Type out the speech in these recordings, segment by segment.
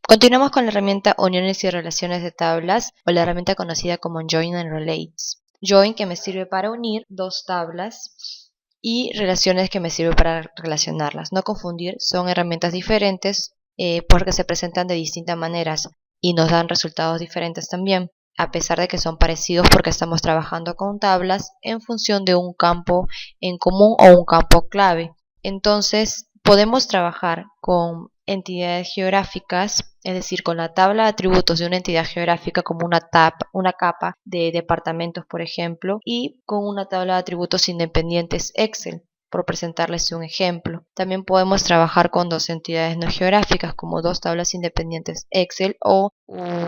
Continuamos con la herramienta Uniones y Relaciones de Tablas, o la herramienta conocida como Join and Relates. Join, que me sirve para unir dos tablas, y relaciones, que me sirve para relacionarlas. No confundir, son herramientas diferentes porque se presentan de distintas maneras y nos dan resultados diferentes también, a pesar de que son parecidos porque estamos trabajando con tablas en función de un campo en común o un campo clave. Entonces, podemos trabajar con entidades geográficas, es decir, con la tabla de atributos de una entidad geográfica como una capa de departamentos, por ejemplo, y con una tabla de atributos independientes Excel, por presentarles un ejemplo. También podemos trabajar con dos entidades no geográficas como dos tablas independientes Excel o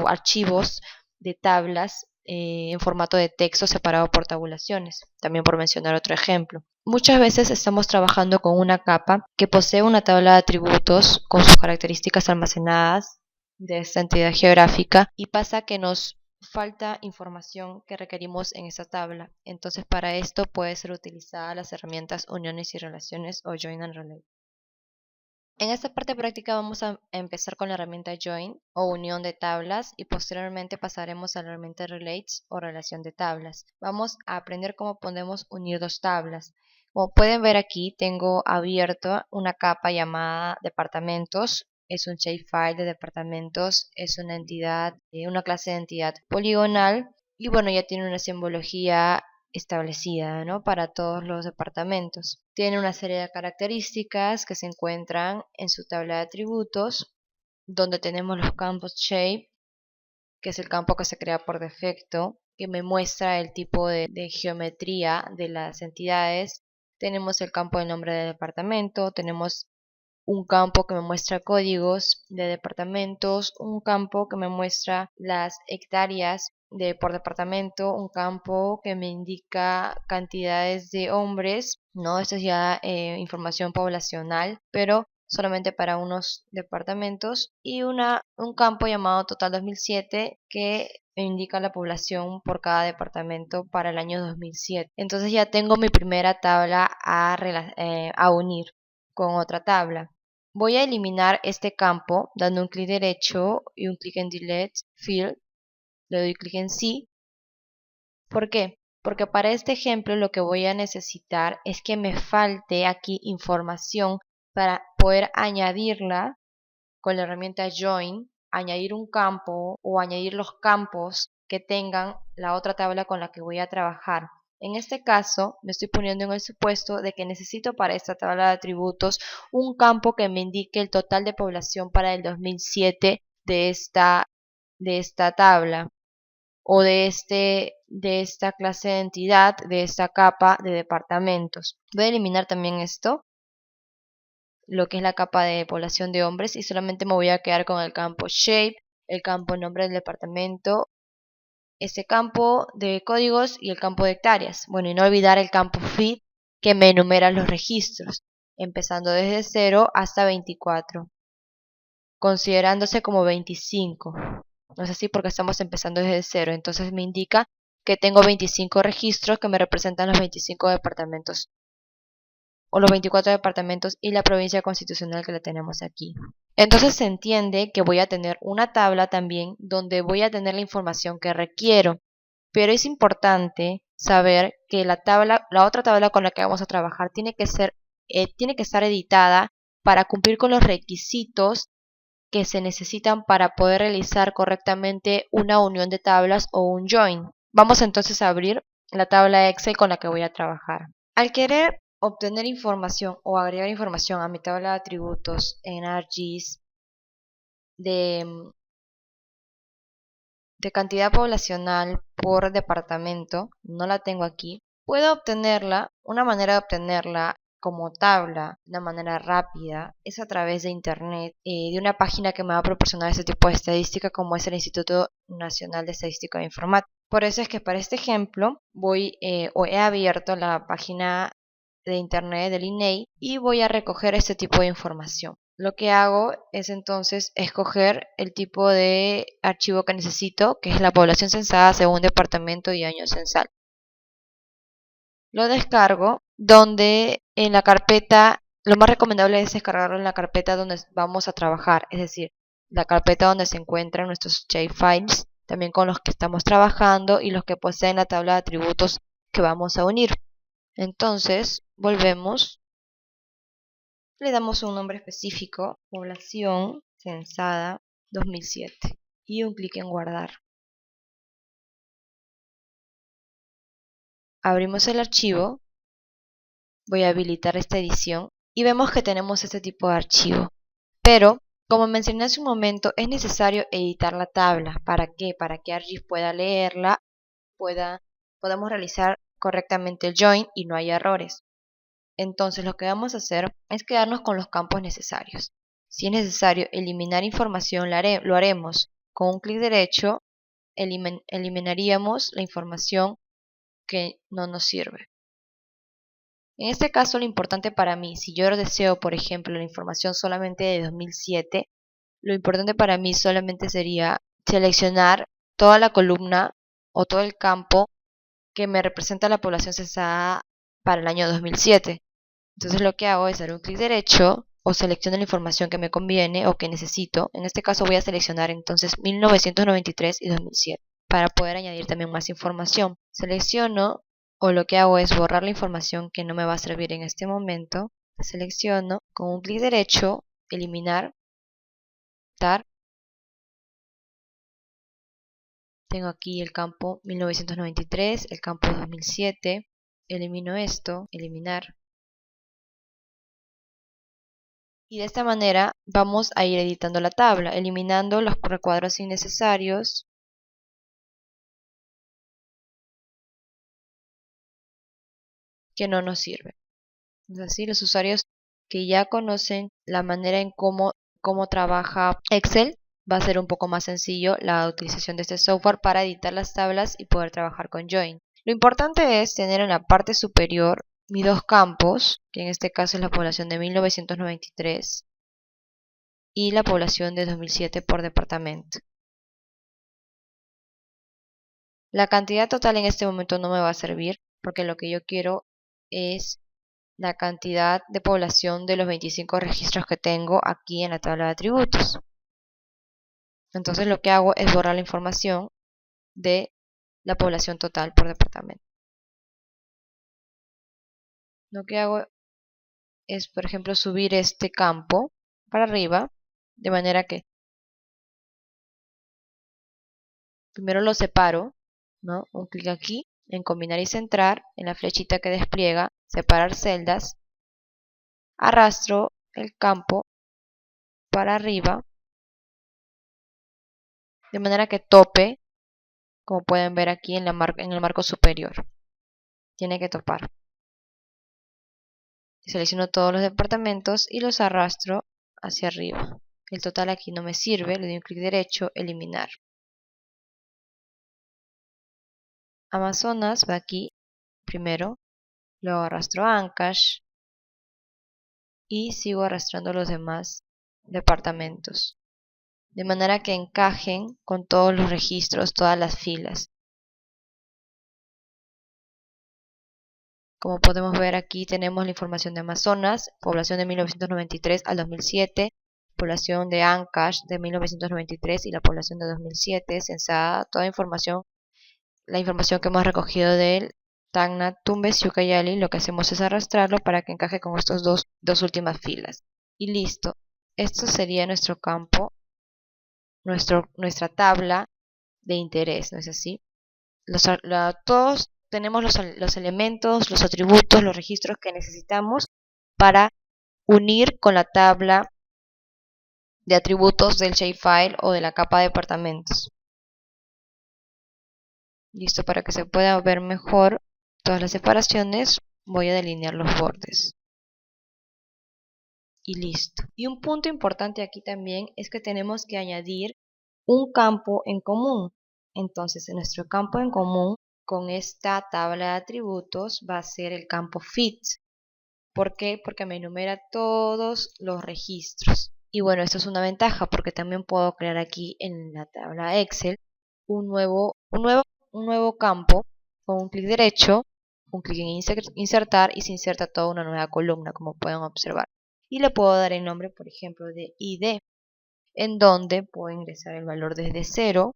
archivos de tablas en formato de texto separado por tabulaciones, también por mencionar otro ejemplo. Muchas veces estamos trabajando con una capa que posee una tabla de atributos con sus características almacenadas de esta entidad geográfica y pasa que nos falta información que requerimos en esa tabla. Entonces, para esto puede ser utilizada las herramientas Uniones y Relaciones o Join and Relate. En esta parte práctica vamos a empezar con la herramienta Join o unión de tablas y posteriormente pasaremos a la herramienta Relates o relación de tablas. Vamos a aprender cómo podemos unir dos tablas. Como pueden ver aquí, tengo abierto una capa llamada departamentos. Es un shapefile de departamentos, es una entidad, una clase de entidad poligonal y bueno, ya tiene una simbología establecida, ¿no?, para todos los departamentos. Tiene una serie de características que se encuentran en su tabla de atributos, donde tenemos los campos shape, que es el campo que se crea por defecto, que me muestra el tipo de geometría de las entidades. Tenemos el campo del nombre del departamento, tenemos un campo que me muestra códigos de departamentos, un campo que me muestra las hectáreas por departamento, un campo que me indica cantidades de hombres, ¿no? Esto es ya información poblacional, pero solamente para unos departamentos, y un campo llamado Total 2007 que me indica la población por cada departamento para el año 2007. Entonces ya tengo mi primera tabla a unir con otra tabla. Voy a eliminar este campo dando un clic derecho y un clic en Delete Field. Le doy clic en Sí. ¿Por qué? Porque para este ejemplo lo que voy a necesitar es que me falte aquí información para poder añadirla con la herramienta Join, añadir un campo o añadir los campos que tengan la otra tabla con la que voy a trabajar. En este caso, me estoy poniendo en el supuesto de que necesito para esta tabla de atributos un campo que me indique el total de población para el 2007 de esta tabla o de esta clase de entidad, de esta capa de departamentos. Voy a eliminar también esto, lo que es la capa de población de hombres, y solamente me voy a quedar con el campo shape, el campo nombre del departamento, este campo de códigos y el campo de hectáreas. Bueno, y no olvidar el campo feed que me enumera los registros, empezando desde 0 hasta 24, considerándose como 25. No es así porque estamos empezando desde 0, entonces me indica que tengo 25 registros que me representan los 25 departamentos o los 24 departamentos y la provincia constitucional que la tenemos aquí. Entonces se entiende que voy a tener una tabla también donde voy a tener la información que requiero, pero es importante saber que la otra tabla con la que vamos a trabajar tiene que estar editada para cumplir con los requisitos que se necesitan para poder realizar correctamente una unión de tablas o un join. Vamos entonces a abrir la tabla Excel con la que voy a trabajar. Al querer obtener información o agregar información a mi tabla de atributos en ArcGIS de cantidad poblacional por departamento, no la tengo aquí, puedo obtenerla. Una manera de obtenerla como tabla, de una manera rápida, es a través de internet, de una página que me va a proporcionar ese tipo de estadística, como es el Instituto Nacional de Estadística e Informática. Por eso es que para este ejemplo he abierto la página de internet del INEI y voy a recoger este tipo de información. Lo que hago es entonces escoger el tipo de archivo que necesito, que es la población censada según departamento y año censal. Lo descargo, donde en la carpeta, lo más recomendable es descargarlo en la carpeta donde vamos a trabajar, es decir, la carpeta donde se encuentran nuestros shapefiles, también con los que estamos trabajando y los que poseen la tabla de atributos que vamos a unir. Entonces, volvemos, le damos un nombre específico, población censada 2007, y un clic en guardar. Abrimos el archivo, voy a habilitar esta edición y vemos que tenemos este tipo de archivo. Pero, como mencioné hace un momento, es necesario editar la tabla. ¿Para qué? Para que Argif pueda leerla, podamos realizar correctamente el join y no haya errores. Entonces lo que vamos a hacer es quedarnos con los campos necesarios. Si es necesario eliminar información, lo haremos. Con un clic derecho eliminaríamos la información que no nos sirve. En este caso, lo importante para mí, si yo deseo, por ejemplo, la información solamente de 2007, lo importante para mí solamente sería seleccionar toda la columna o todo el campo que me representa la población censada para el año 2007. Entonces lo que hago es dar un clic derecho o selecciono la información que me conviene o que necesito. En este caso voy a seleccionar entonces 1993 y 2007 para poder añadir también más información. Selecciono o lo que hago es borrar la información que no me va a servir en este momento. Selecciono con un clic derecho, eliminar, tar. Tengo aquí el campo 1993, el campo 2007. Elimino esto, eliminar. Y de esta manera vamos a ir editando la tabla, eliminando los recuadros innecesarios. Que no nos sirven. Es así, los usuarios que ya conocen la manera en cómo trabaja Excel, va a ser un poco más sencillo la utilización de este software para editar las tablas y poder trabajar con Join. Lo importante es tener en la parte superior mis dos campos, que en este caso es la población de 1993 y la población de 2007 por departamento. La cantidad total en este momento no me va a servir porque lo que yo quiero es la cantidad de población de los 25 registros que tengo aquí en la tabla de atributos. Entonces lo que hago es borrar la información de la población total por departamento. Lo que hago es, por ejemplo, subir este campo para arriba, de manera que primero lo separo, ¿no? Un clic aquí en combinar y centrar, en la flechita que despliega, separar celdas, arrastro el campo para arriba, de manera que tope, como pueden ver aquí en el marco superior. Tiene que topar. Selecciono todos los departamentos y los arrastro hacia arriba. El total aquí no me sirve, le doy un clic derecho, eliminar. Amazonas va aquí primero, luego arrastro Ancash y sigo arrastrando los demás departamentos, de manera que encajen con todos los registros, todas las filas. Como podemos ver aquí tenemos la información de Amazonas, población de 1993 al 2007, población de Ancash de 1993 y la población de 2007, censada, toda información, la información que hemos recogido del Tacna, Tumbes y Ucayali. Lo que hacemos es arrastrarlo para que encaje con estas dos últimas filas. Y listo, esto sería nuestro campo, nuestra tabla de interés, ¿no es así? Todos tenemos los elementos, los atributos, los registros que necesitamos para unir con la tabla de atributos del shapefile o de la capa de departamentos. Listo, para que se pueda ver mejor todas las separaciones, voy a delinear los bordes. Y listo. Y un punto importante aquí también es que tenemos que añadir un campo en común. Entonces, en nuestro campo en común, con esta tabla de atributos, va a ser el campo fit. ¿Por qué? Porque me enumera todos los registros. Y bueno, esto es una ventaja porque también puedo crear aquí en la tabla Excel un nuevo campo con un clic derecho, un clic en insertar y se inserta toda una nueva columna, como pueden observar. Y le puedo dar el nombre, por ejemplo, de ID. en donde puedo ingresar el valor desde 0.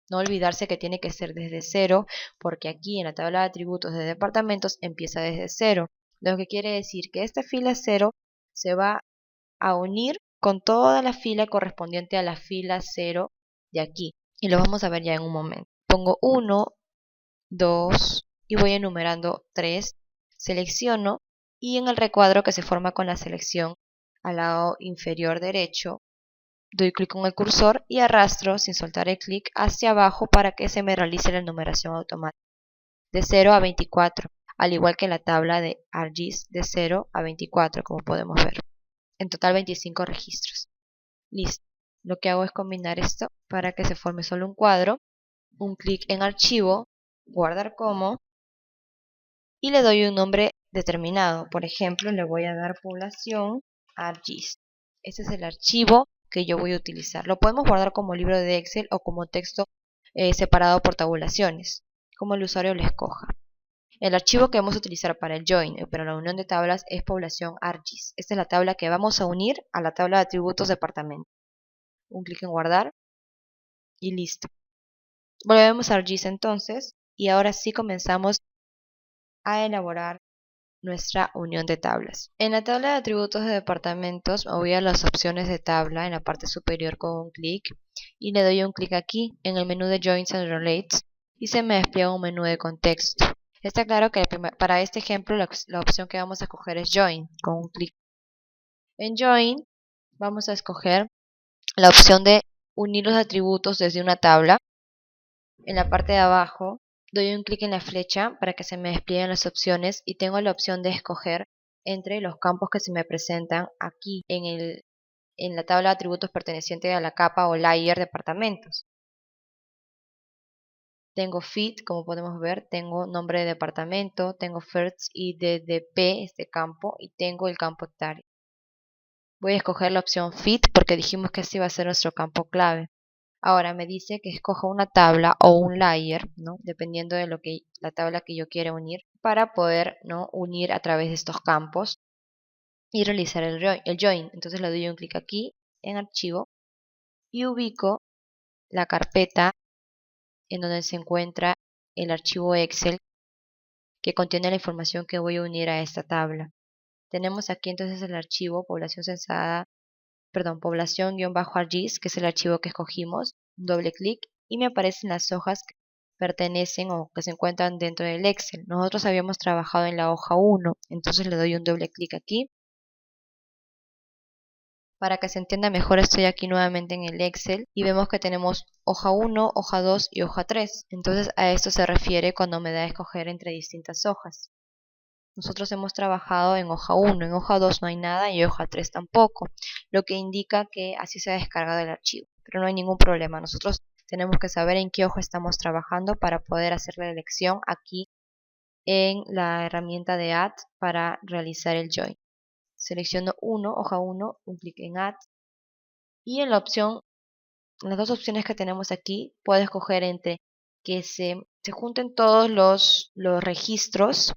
No olvidarse que tiene que ser desde 0, porque aquí en la tabla de atributos de departamentos empieza desde 0. Lo que quiere decir que esta fila 0 se va a unir con toda la fila correspondiente a la fila 0 de aquí. Y lo vamos a ver ya en un momento. Pongo 1, 2 y voy enumerando 3. Selecciono y en el recuadro que se forma con la selección al lado inferior derecho, doy clic con el cursor y arrastro sin soltar el clic hacia abajo para que se me realice la numeración automática de 0 a 24, al igual que la tabla de ArcGIS de 0 a 24, como podemos ver. En total 25 registros. Listo. Lo que hago es combinar esto para que se forme solo un cuadro, un clic en archivo, guardar como, y le doy un nombre determinado. Por ejemplo, le voy a dar población ArcGIS. Este es el archivo que yo voy a utilizar. Lo podemos guardar como libro de Excel o como texto separado por tabulaciones, como el usuario lo escoja. El archivo que vamos a utilizar para el join, para la unión de tablas, es población ArcGIS. Esta es la tabla que vamos a unir a la tabla de atributos departamento. Un clic en guardar y listo. Volvemos a ArcGIS entonces y ahora sí comenzamos a elaborar nuestra unión de tablas. En la tabla de atributos de departamentos me voy a las opciones de tabla en la parte superior con un clic y le doy un clic aquí en el menú de Joins and Relates y se me despliega un menú de contexto. Está claro que para este ejemplo la opción que vamos a escoger es Join con un clic. En Join vamos a escoger la opción de unir los atributos desde una tabla. En la parte de abajo doy un clic en la flecha para que se me desplieguen las opciones y tengo la opción de escoger entre los campos que se me presentan aquí en la tabla de atributos perteneciente a la capa o layer departamentos. Tengo feed, como podemos ver, tengo nombre de departamento, tengo first y DDP, este campo, y tengo el campo hectárea. Voy a escoger la opción feed porque dijimos que este va a ser nuestro campo clave. Ahora me dice que escoja una tabla o un layer, ¿no? Dependiendo de la tabla que yo quiera unir, para poder, ¿no?, unir a través de estos campos y realizar el join. Entonces le doy un clic aquí en archivo y ubico la carpeta en donde se encuentra el archivo Excel que contiene la información que voy a unir a esta tabla. Tenemos aquí entonces el archivo población-argis, que es el archivo que escogimos, un doble clic y me aparecen las hojas que pertenecen o que se encuentran dentro del Excel. Nosotros habíamos trabajado en la hoja 1, entonces le doy un doble clic aquí. Para que se entienda mejor, estoy aquí nuevamente en el Excel y vemos que tenemos hoja 1, hoja 2 y hoja 3. Entonces a esto se refiere cuando me da a escoger entre distintas hojas. Nosotros hemos trabajado en hoja 1, en hoja 2 no hay nada y en hoja 3 tampoco, lo que indica que así se ha descargado el archivo, pero no hay ningún problema. Nosotros tenemos que saber en qué hoja estamos trabajando para poder hacer la elección aquí en la herramienta de Add para realizar el join. Selecciono hoja 1, un clic en Add y en las dos opciones que tenemos aquí puedo escoger entre que se junten todos los registros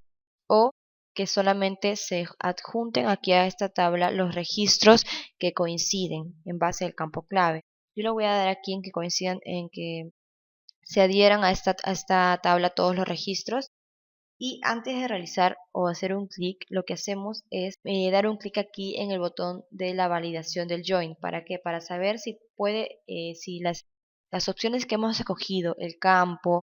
o que solamente se adjunten aquí a esta tabla los registros que coinciden en base al campo clave. Yo le voy a dar aquí en que coincidan, en que se adhieran a esta tabla todos los registros. Y antes de realizar o hacer un clic, lo que hacemos es dar un clic aquí en el botón de la validación del join. ¿Para qué? Para saber si si las opciones que hemos escogido, el campo,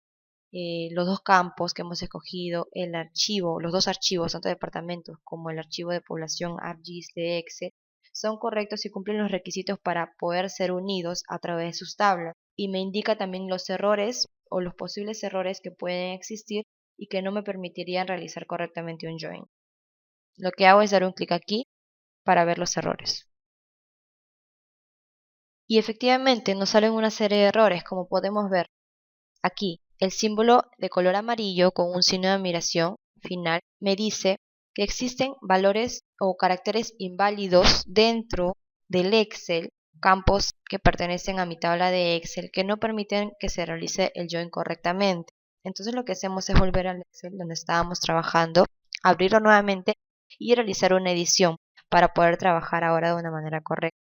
los dos campos que hemos escogido, el archivo, los dos archivos, tanto de departamentos como el archivo de población ArcGIS de Excel, son correctos y cumplen los requisitos para poder ser unidos a través de sus tablas. Y me indica también los errores o los posibles errores que pueden existir y que no me permitirían realizar correctamente un join. Lo que hago es dar un clic aquí para ver los errores. Y efectivamente nos salen una serie de errores, como podemos ver aquí. El símbolo de color amarillo con un signo de admiración final me dice que existen valores o caracteres inválidos dentro del Excel, campos que pertenecen a mi tabla de Excel que no permiten que se realice el join correctamente. Entonces lo que hacemos es volver al Excel donde estábamos trabajando, abrirlo nuevamente y realizar una edición para poder trabajar ahora de una manera correcta.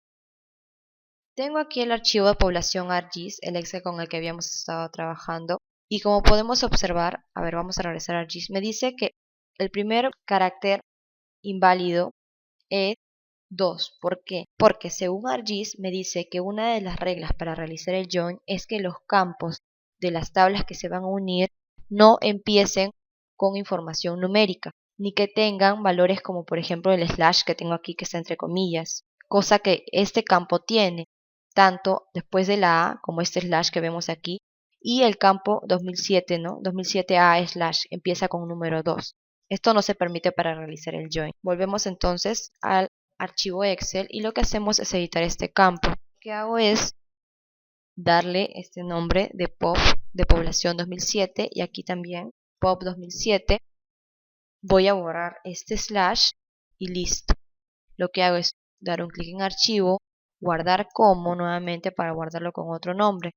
Tengo aquí el archivo de población ArcGIS, el Excel con el que habíamos estado trabajando. Y como podemos observar, a ver, vamos a regresar a ArcGIS, me dice que el primer carácter inválido es 2. ¿Por qué? Porque según ArcGIS me dice que una de las reglas para realizar el join es que los campos de las tablas que se van a unir no empiecen con información numérica, ni que tengan valores como por ejemplo el slash que tengo aquí que está entre comillas, cosa que este campo tiene, tanto después de la A como este slash que vemos aquí, y el campo 2007, ¿no? 2007A slash empieza con un número 2. Esto no se permite para realizar el join. Volvemos entonces al archivo Excel y lo que hacemos es editar este campo. Lo que hago es darle este nombre de POP de población 2007 y aquí también POP 2007. Voy a borrar este slash y listo. Lo que hago es dar un clic en archivo, guardar como nuevamente para guardarlo con otro nombre.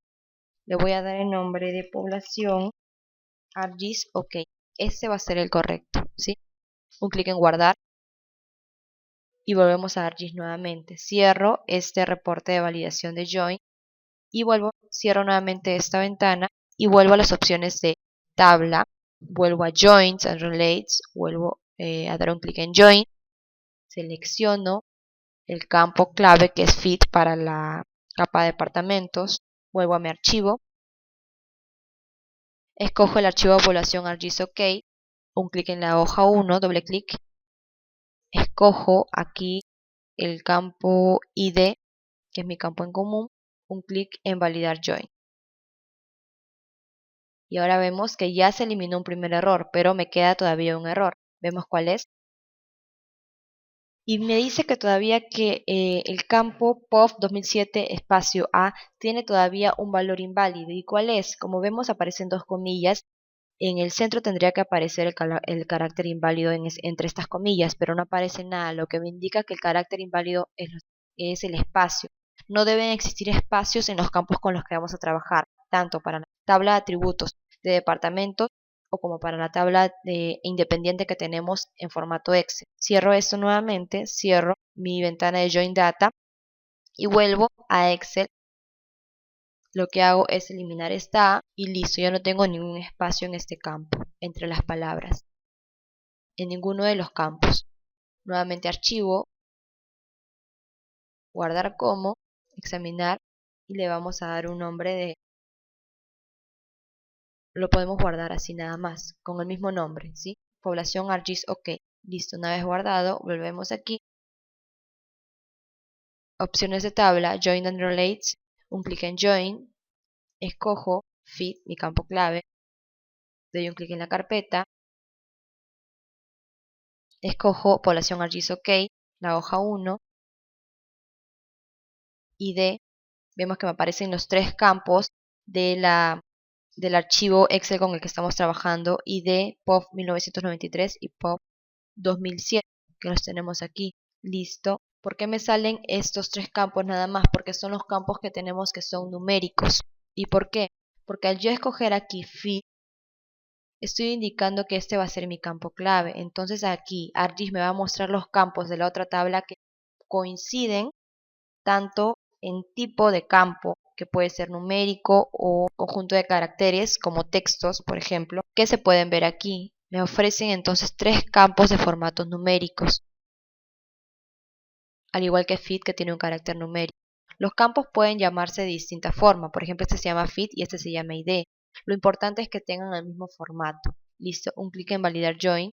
Le voy a dar el nombre de población ArcGIS, ok. Este va a ser el correcto, ¿sí? Un clic en guardar y volvemos a ArcGIS nuevamente. Cierro este reporte de validación de Join y cierro nuevamente esta ventana y vuelvo a las opciones de tabla, vuelvo a Joins and Relates, vuelvo a dar un clic en Join, selecciono el campo clave que es Fit para la capa de departamentos, vuelvo a mi archivo, escojo el archivo de población ArcGIS OK, un clic en la hoja 1, doble clic, escojo aquí el campo ID, que es mi campo en común, un clic en validar join. Y ahora vemos que ya se eliminó un primer error, pero me queda todavía un error. Vemos cuál es. Y me dice que todavía que el campo POF 2007 espacio A tiene todavía un valor inválido. ¿Y cuál es? Como vemos aparecen dos comillas. En el centro tendría que aparecer el carácter inválido entre estas comillas, pero no aparece nada, lo que me indica que el carácter inválido es el espacio. No deben existir espacios en los campos con los que vamos a trabajar, tanto para la tabla de atributos de departamentos o como para la tabla independiente que tenemos en formato Excel. Cierro esto nuevamente, cierro mi ventana de Join Data y vuelvo a Excel. Lo que hago es eliminar esta A y listo, ya no tengo ningún espacio en este campo, entre las palabras, en ninguno de los campos. Nuevamente archivo, guardar como, examinar y le vamos a dar un nombre de... Lo podemos guardar así nada más, con el mismo nombre, ¿sí? Población ArcGIS OK. Listo, una vez guardado, volvemos aquí. Opciones de tabla, Join and Relates, un clic en Join, escojo Fit, mi campo clave, doy un clic en la carpeta, escojo población ArcGIS OK, la hoja 1, ID, vemos que me aparecen los tres campos del archivo Excel con el que estamos trabajando, ID, POF 1993 y POF 2007, que los tenemos aquí. Listo. ¿Por qué me salen estos tres campos nada más? Porque son los campos que tenemos que son numéricos. ¿Y por qué? Porque al yo escoger aquí Fit, estoy indicando que este va a ser mi campo clave. Entonces aquí ArcGIS me va a mostrar los campos de la otra tabla que coinciden tanto en tipo de campo, que puede ser numérico o conjunto de caracteres como textos, por ejemplo, que se pueden ver aquí. Me ofrecen entonces tres campos de formatos numéricos, al igual que Fit, que tiene un carácter numérico. Los campos pueden llamarse de distinta forma, por ejemplo este se llama Fit y este se llama ID. Lo importante es que tengan el mismo formato. Listo, un clic en validar join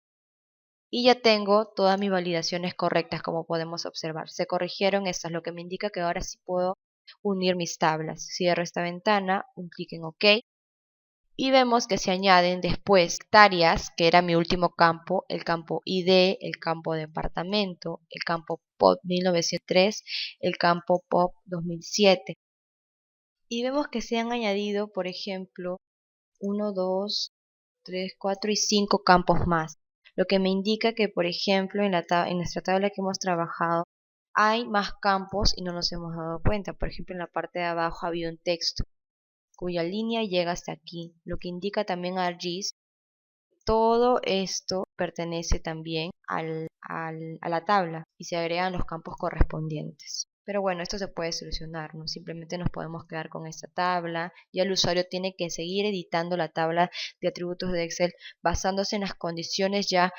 y ya tengo todas mis validaciones correctas, como podemos observar. Se corrigieron estas, lo que me indica que ahora sí puedo unir mis tablas. Cierro esta ventana, un clic en OK y vemos que se añaden después hectáreas, que era mi último campo, el campo ID, el campo departamento, el campo POP 1903, el campo POP 2007. Y vemos que se han añadido, por ejemplo, 1, 2, 3, 4 y 5 campos más. Lo que me indica que, por ejemplo, en nuestra tabla que hemos trabajado, hay más campos y no nos hemos dado cuenta. Por ejemplo, en la parte de abajo había un texto cuya línea llega hasta aquí, lo que indica también a ArcGIS. Todo esto pertenece también a la tabla y se agregan los campos correspondientes. Pero bueno, esto se puede solucionar, ¿no? Simplemente nos podemos quedar con esta tabla y el usuario tiene que seguir editando la tabla de atributos de Excel basándose en las condiciones ya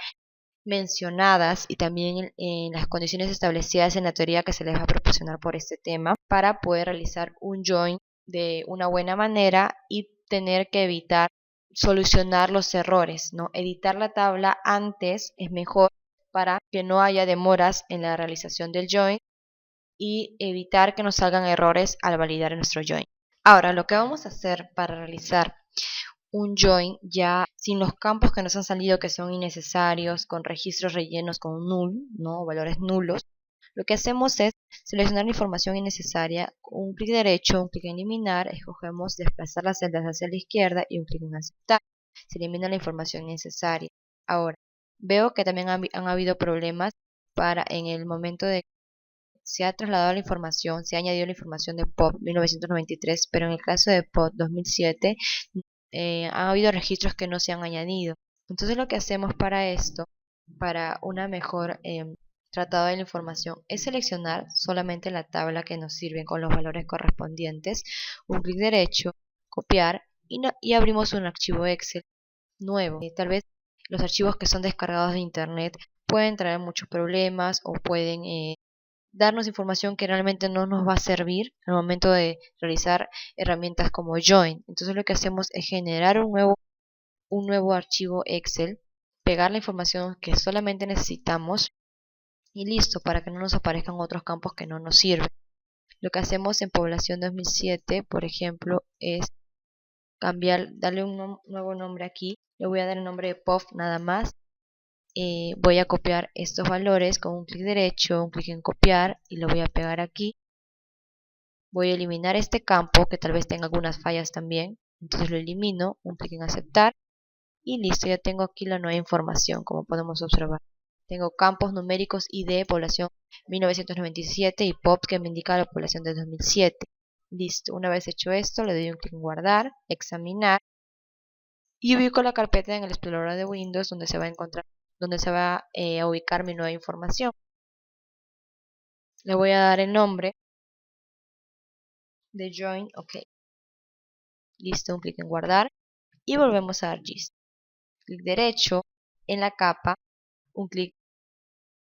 mencionadas y también en las condiciones establecidas en la teoría que se les va a proporcionar por este tema para poder realizar un join de una buena manera y tener que evitar solucionar los errores, ¿no? Editar la tabla antes es mejor para que no haya demoras en la realización del join y evitar que nos salgan errores al validar nuestro join. Ahora, lo que vamos a hacer para realizar un join ya sin los campos que nos han salido que son innecesarios, con registros rellenos con null, ¿no? Valores nulos, lo que hacemos es seleccionar la información innecesaria, un clic derecho, un clic en eliminar, escogemos desplazar las celdas hacia la izquierda y un clic en aceptar. Se elimina la información innecesaria. Ahora, veo que también han habido problemas para en el momento de se ha trasladado la información, se ha añadido la información de POP 1993, pero en el caso de POP 2007 ha habido registros que no se han añadido. Entonces lo que hacemos para esto, para una mejor tratado de la información, es seleccionar solamente la tabla que nos sirve con los valores correspondientes, un clic derecho, copiar y abrimos un archivo Excel nuevo. Tal vez los archivos que son descargados de internet pueden traer muchos problemas o pueden darnos información que realmente no nos va a servir al momento de realizar herramientas como Join. Entonces lo que hacemos es generar un nuevo archivo Excel, pegar la información que solamente necesitamos y listo, para que no nos aparezcan otros campos que no nos sirven. Lo que hacemos en población 2007, por ejemplo, es darle un nuevo nombre aquí. Le voy a dar el nombre de POF nada más. Voy a copiar estos valores con un clic derecho, un clic en copiar y lo voy a pegar aquí. Voy a eliminar este campo que tal vez tenga algunas fallas también, entonces lo elimino, un clic en aceptar y listo, ya tengo aquí la nueva información como podemos observar. Tengo campos numéricos ID, población 1997 y POP que me indica la población de 2007. Listo, una vez hecho esto le doy un clic en guardar, examinar y ubico la carpeta en el explorador de Windows donde se va a encontrar, donde se va a ubicar mi nueva información. Le voy a dar el nombre de Join, ok. Listo, un clic en guardar y volvemos a ArcGIS. Clic derecho en la capa, un clic.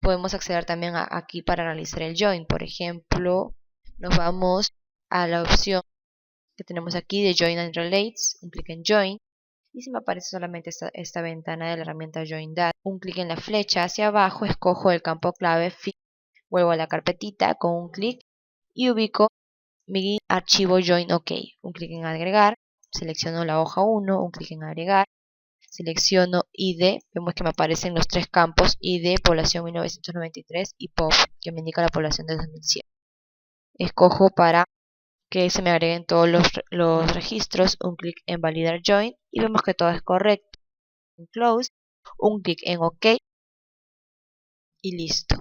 Podemos acceder también aquí para realizar el Join. Por ejemplo, nos vamos a la opción que tenemos aquí de Join and Relates, un clic en Join y se me aparece solamente esta ventana de la herramienta Join Data. Un clic en la flecha hacia abajo, escojo el campo clave Fit, vuelvo a la carpetita con un clic y ubico mi archivo Join OK. Un clic en agregar, selecciono la hoja 1, un clic en agregar, selecciono ID, vemos que me aparecen los tres campos ID, población 1993 y POP, que me indica la población de 2007. Escojo para que se me agreguen todos los registros, un clic en validar join y vemos que todo es correcto. En close, un clic en OK y listo.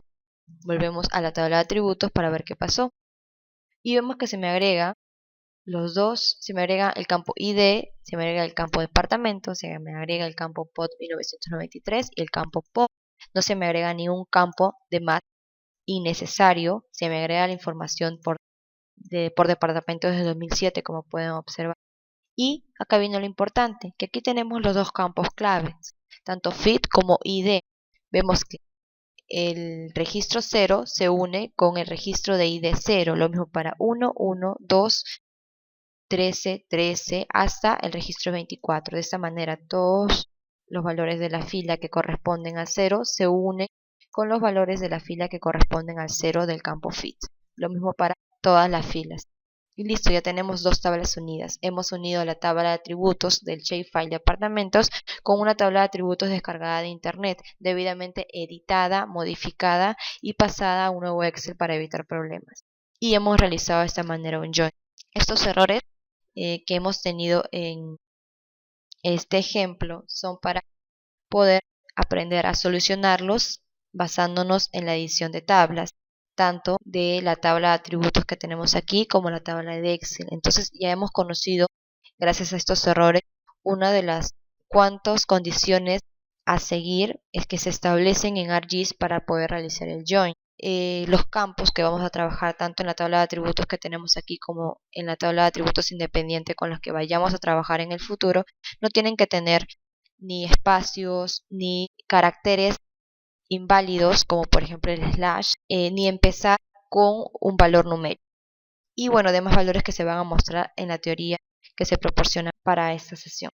Volvemos a la tabla de atributos para ver qué pasó. Y vemos que se me agrega los dos, se me agrega el campo ID, se me agrega el campo departamento, se me agrega el campo POT 1993 y el campo POP. No se me agrega ningún campo de mat innecesario, se me agrega la información por departamento desde 2007 como pueden observar. Y acá viene lo importante, que aquí tenemos los dos campos claves, tanto fit como ID. Vemos que el registro 0 se une con el registro de ID 0, lo mismo para 1, 1, 2, 13, 13 hasta el registro 24. De esta manera todos los valores de la fila que corresponden al 0 se unen con los valores de la fila que corresponden al 0 del campo fit. Lo mismo para todas las filas. Y listo, ya tenemos dos tablas unidas. Hemos unido la tabla de atributos del shapefile de apartamentos con una tabla de atributos descargada de internet, debidamente editada, modificada y pasada a un nuevo Excel para evitar problemas. Y hemos realizado de esta manera un join. Estos errores que hemos tenido en este ejemplo son para poder aprender a solucionarlos basándonos en la edición de tablas, tanto de la tabla de atributos que tenemos aquí como la tabla de Excel. Entonces ya hemos conocido, gracias a estos errores, una de las cuantas condiciones a seguir es que se establecen en ArcGIS para poder realizar el join. los campos que vamos a trabajar tanto en la tabla de atributos que tenemos aquí como en la tabla de atributos independiente con los que vayamos a trabajar en el futuro, no tienen que tener ni espacios ni caracteres inválidos como por ejemplo el slash, ni empezar con un valor numérico. Y bueno, demás valores que se van a mostrar en la teoría que se proporciona para esta sesión.